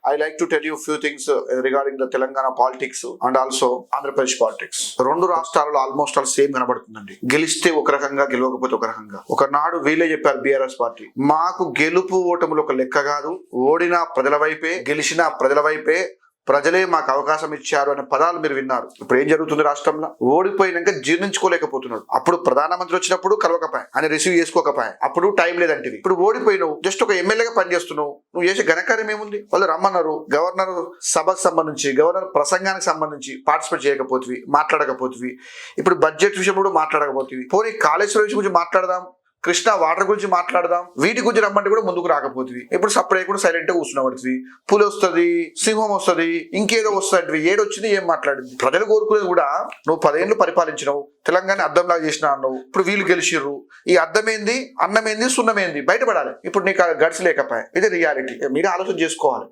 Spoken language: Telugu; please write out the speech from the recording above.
I like to tell you a few things regarding the Telangana politics and also Andhra Pradesh politics. రెండు రాష్ట్రాలలో ఆల్మోస్ట్ ఆల్ సేమ్ కనబడుతుందండి. గెలిస్తే ఒక రకంగా, గెలవకపోతే ఒక రకంగా. ఒకనాడు వీళ్ళే చెప్పారు బీఆర్ఎస్ పార్టీ, మాకు గెలుపు ఓటములు ఒక లెక్క కాదు, ఓడినా ప్రజల వైపే, గెలిచినా ప్రజల వైపే, ప్రజలే మాకు అవకాశం ఇచ్చారు అనే పదాలు మీరు విన్నారు. ఇప్పుడు ఏం జరుగుతుంది రాష్ట్రంలో? ఓడిపోయినాక జీర్ణించుకోలేకపోతున్నాడు. అప్పుడు ప్రధానమంత్రి వచ్చినప్పుడు కలవకపాయ, ఆయన రిసీవ్ చేసుకోకపాయ, అప్పుడు టైం లేదంటివి. ఇప్పుడు ఓడిపోయినావు, జస్ట్ ఒక ఎమ్మెల్యేగా పనిచేస్తున్నావు, నువ్వు చేసే ఘనకార్యం ఏముంది? వాళ్ళు రమ్మన్నారు, గవర్నర్ సభకు సంబంధించి, గవర్నర్ ప్రసంగానికి సంబంధించి పార్టిసిపేట్ చేయకపోతుంది, మాట్లాడకపోతుంది. ఇప్పుడు బడ్జెట్ విషయం కూడా మాట్లాడకపోతుంది. పోనీ కాళేశ్వరం విషయం గురించి మాట్లాడదాం, కృష్ణా వాటర్ గురించి మాట్లాడదాం, వీటి గురించి రమ్మంటే కూడా ముందుకు రాకపోతుంది. ఇప్పుడు సపరేట్ కూడా సైలెంట్ గా కూర్చున్న పడుతుంది. పులి వస్తుంది, సింహం వస్తుంది, ఇంకేదో వస్తుంది, ఏడొచ్చింది, ఏం మాట్లాడింది? ప్రజలు కోరుకునేది కూడా, నువ్వు 10 ఏళ్ళు పరిపాలించినావు, తెలంగాణ అద్దంలాగా చేసినా అన్నావు, ఇప్పుడు వీళ్ళు గెలిచిర్రు, ఈ అద్దమేంది, అన్నమేంది, సున్నమేంది బయటపడాలి. ఇప్పుడు నీకు గడిచి లేకపోయా. ఇది రియాలిటీ, మీరే ఆలోచన చేసుకోవాలి.